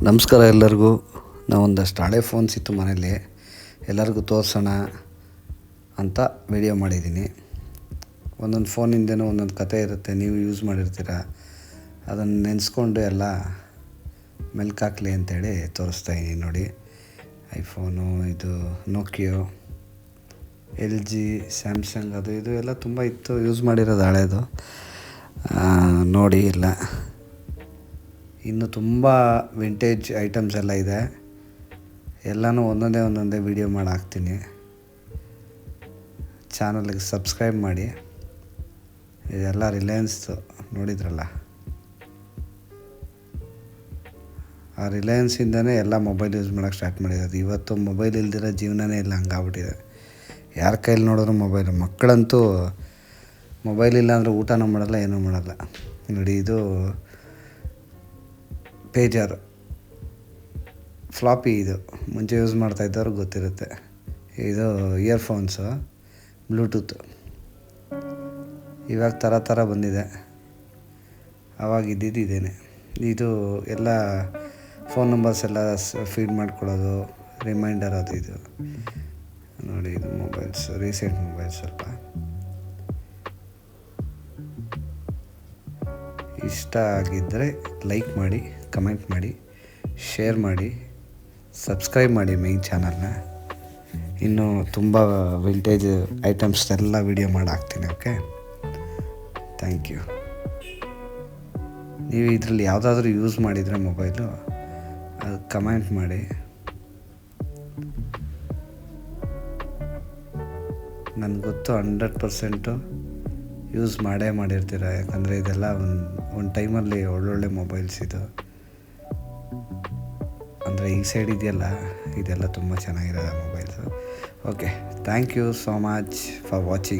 ನಮಸ್ಕಾರ ಎಲ್ಲರಿಗೂ. ನಾವೊಂದಷ್ಟು ಹಳೆ ಫೋನ್ಸ್ ಇತ್ತು ಮನೇಲಿ, ಎಲ್ಲರಿಗೂ ತೋರಿಸೋಣ ಅಂತ ವಿಡಿಯೋ ಮಾಡಿದ್ದೀನಿ. ಒಂದೊಂದು ಫೋನಿಂದನೂ ಒಂದೊಂದು ಕತೆ ಇರುತ್ತೆ, ನೀವು ಯೂಸ್ ಮಾಡಿರ್ತೀರ. ಅದನ್ನು ನೆನೆಸ್ಕೊಂಡು ಎಲ್ಲ ಮೆಲ್ಕಾಕಲಿ ಅಂತೇಳಿ ತೋರಿಸ್ತಾಯಿದ್ದೀನಿ ನೋಡಿ. ಐಫೋನು, ಇದು ನೋಕಿಯೋ, LG, ಸ್ಯಾಮ್ಸಂಗ್, ಅದು ಇದು ಎಲ್ಲ ತುಂಬ ಇತ್ತು, ಯೂಸ್ ಮಾಡಿರೋದು ಹಳೇದು ನೋಡಿ. ಇಲ್ಲ ಇನ್ನು ತುಂಬ ವಿಂಟೇಜ್ ಐಟಮ್ಸ್ ಎಲ್ಲ ಇದೆ. ಎಲ್ಲನೂ ಒಂದೊಂದೇ ವಿಡಿಯೋ ಮಾಡಿ ಹಾಕ್ತೀನಿ. ಚಾನಲ್ಗೆ ಸಬ್ಸ್ಕ್ರೈಬ್ ಮಾಡಿ. ಇದೆಲ್ಲ ರಿಲಯನ್ಸ್ದು ನೋಡಿದ್ರಲ್ಲ, ಆ ರಿಲಯನ್ಸಿಂದನೇ ಎಲ್ಲ ಮೊಬೈಲ್ ಯೂಸ್ ಮಾಡೋಕ್ಕೆ ಸ್ಟಾರ್ಟ್ ಮಾಡಿರೋದು. ಇವತ್ತು ಮೊಬೈಲ್ ಇಲ್ದಿರೋ ಜೀವನನೇ ಇಲ್ಲ, ಹಂಗಾಗ್ಬಿಟ್ಟಿದೆ. ಯಾರ ಕೈಲಿ ನೋಡಿದ್ರು ಮೊಬೈಲು. ಮಕ್ಕಳಂತೂ ಮೊಬೈಲ್ ಇಲ್ಲ ಅಂದರೆ ಊಟನೂ ಮಾಡಲ್ಲ, ಏನೂ ಮಾಡಲ್ಲ. ನೋಡಿ, ಇದು ಪೇಜರ್ ಫ್ಲಾಪಿ. ಇದು ಮುಂಚೆ ಯೂಸ್ ಮಾಡ್ತಾಯಿದ್ದವ್ರಿಗೆ ಗೊತ್ತಿರುತ್ತೆ. ಇದು ಇಯರ್ಫೋನ್ಸು ಬ್ಲೂಟೂತ್. ಇವಾಗ ಥರ ಬಂದಿದೆ, ಆವಾಗ ಇದ್ದೇನೆ. ಇದು ಎಲ್ಲ ಫೋನ್ ನಂಬರ್ಸ್ ಎಲ್ಲ ಫೀಡ್ ಮಾಡ್ಕೊಳ್ಳೋದು, ರಿಮೈಂಡರ್ ಅದು ಇದು ನೋಡಿ. ಇದು ಮೊಬೈಲ್ಸ್, ರೀಸೆಂಟ್ ಮೊಬೈಲ್ಸ್. ಸ್ವಲ್ಪ ಇಷ್ಟ ಆಗಿದ್ದರೆ ಲೈಕ್ ಮಾಡಿ, ಕಮೆಂಟ್ ಮಾಡಿ, ಶೇರ್ ಮಾಡಿ, ಸಬ್ಸ್ಕ್ರೈಬ್ ಮಾಡಿ ಮೈನ್ ಚಾನಲ್ನ. ಇನ್ನೂ ತುಂಬ ವಿಂಟೇಜ್ ಐಟಮ್ಸ್ ಎಲ್ಲ ವಿಡಿಯೋ ಮಾಡಿ ಹಾಕ್ತೀನಿ. Okay, thank you. ನೀವು ಇದರಲ್ಲಿ ಯಾವುದಾದ್ರೂ ಯೂಸ್ ಮಾಡಿದರೆ ಮೊಬೈಲು, ಅದು ಕಮೆಂಟ್ ಮಾಡಿ. ನನಗೆ ಗೊತ್ತು 100% ಯೂಸ್ ಮಾಡಿರ್ತೀರ. ಯಾಕಂದರೆ ಇದೆಲ್ಲ ಒಂದು ಟೈಮಲ್ಲಿ ಒಳ್ಳೊಳ್ಳೆ ಮೊಬೈಲ್ಸ್ ಇದು. ಅಂದರೆ ಈ ಸೈಡ್ ಇದೆಯಲ್ಲ, ಇದೆಲ್ಲ ತುಂಬ ಚೆನ್ನಾಗಿರೋದು mobiles. Okay, thank you so much for watching.